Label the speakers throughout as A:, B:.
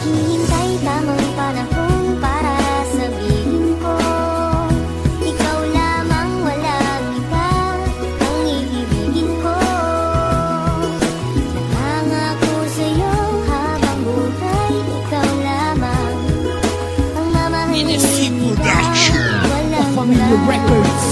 A: Naghihintay tamang panahon para sabihin ko, ikaw lamang, walang iba ang iibigin ko. Nangako sa'yo habang buhay, ikaw lamang ang mamahalin. Walang
B: Familiar Records.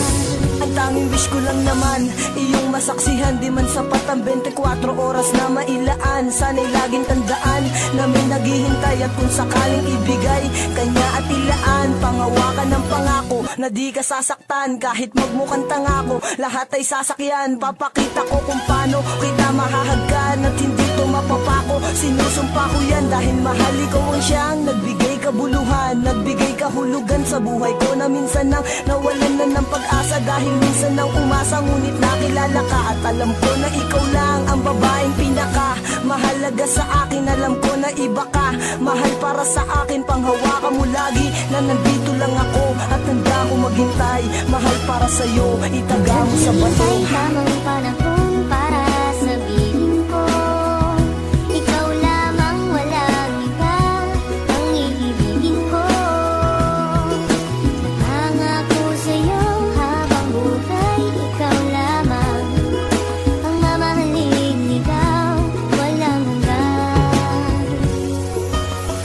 C: Ang tanging wish ko lang naman, iyong masaksihan. Di man sapat ang 24 oras na mailaan. Sana'y laging tandaan na may naghihintay. At kung sakaling ibigay, kanya at ilaan. Pangawakan ng pangako na di ka sasaktan. Kahit magmukhang tanga ko, lahat ay sasakyan. Papakita ko kung paano kita mahahagkan. At hindi to mapapako, sinusumpa ko yan. Dahil mahal ikaw ang siyang nagbigay kabuluhan, nagbigay kahulugan sa buhay ko. Na minsan nang nawalan na ng pag-asa, dahil minsan nang umasa. Ngunit nakilala ka at alam ko na ikaw lang ang babaeng pinaka mahalaga sa akin. Alam ko na iba ka, mahal para sa akin. Panghawakan mo lagi na nandito lang ako at handa ko maghintay. Mahal para sa'yo, itaga mo sa bato.
A: Naghihintay tamang panahon para sabihin ko, ikaw lamang, walang iba ang iibigin ko. Nangako sa'yo habang buhay, ikaw lamang ang mamahalin. Ikaw, walang hanggan.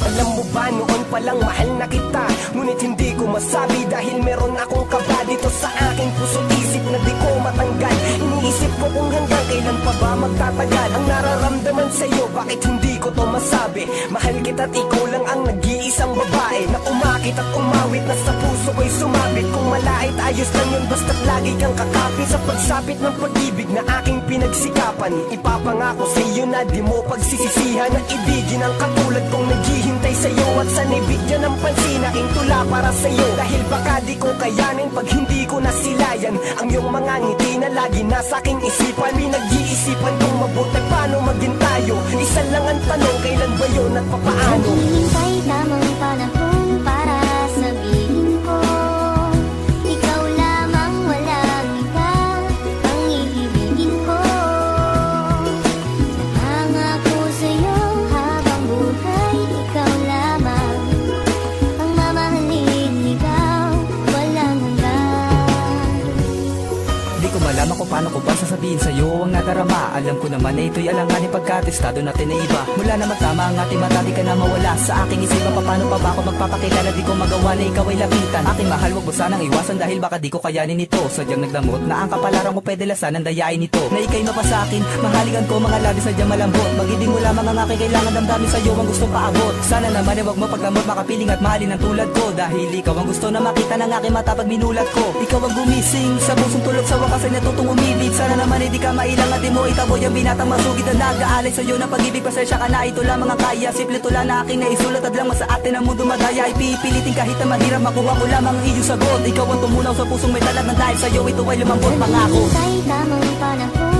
C: Alam mo ba noon palang mahal na kita, ngunit hindi ko masabi dahil meron akong kaba dito sa aking puso't isip na di ko matanggal. Iniisip ko kung hanggang kailan pa ba magtatagal ang nararamdaman sa'yo, bakit hindi ko to masabi. Mahal kita at ikaw lang ang nag-iisang babae na umakit at umawit na sa puso ko'y sumabit. Kung malait ayos lang yun, basta't lagi kang kakapit sa pagsapit ng pag-ibig na aking pinagsikapan. Ipapangako sa'yo na di mo pagsisisihan na ibigin ang katulad kong naghihintay sa'yo. At sana'y bigyan ng pansin aking tula para sa'yo, dahil baka di ko kayanin pag hindi ko nasilayan ang iyong mga ngiti na lagi nasa aking isipan. Pinag-iisipan kong mabuti paano maging tayo. Isa lang ang tanong, kailan ba yun at papaano?
A: Naghihintay tamang panahon para sabihin ko, ikaw lamang, walang iba ang iibigin ko. Nangako sa'yo habang buhay, ikaw lamang ang mamahalin. Ikaw, walang hanggan.
B: Di ko malaman kung paano ko ba sasabihin sa'yo ang nadarama. Alam ko naman na ito'y alanganin pagkatestado natin na iba. Mula na magtama ang ating mata, di ka na mawala sa aking isipan. Paano pa ba ako magpapakilala, di ko magawa na ikaw ay lapitan. Aking mahal, wag mo sanang iwasan dahil baka di ko kayanin ito. Sadyang nagdamot na ang kapalaran mo pwede lasan ang dayain nito. Na ika'y mapasakin, mahaligan ko mga labi sadyang malambot. Magiging mo lamang ang aking kailangan, damdamin sa'yo ang gustong paabot. Sana naman ay wag mo pagdamot, makapiling at mahalin ang tulad ko. Dahil ikaw ang gusto na makita ng aking mata pag minulat ko. Ikaw ang gumising sa pusong tulog, sa wakas ay natutong umibig. Sana naman ay di ka mailang at di mo itaboy ang binatang masugid na nag-aalay sa'yo ng pag-ibig. Pasensya ka na, ito lamang ang kaya. Simple tula na aking naisulat at lang sa atin ang mundo madaya. Ipipilitin kahit na mahirap, makuha ko lamang ang iyong sagot. Ikaw ang tumunaw sa pusong may talat na dahil sa'yo ito ay lumambot pangako.
A: Naghihintay tamang panahon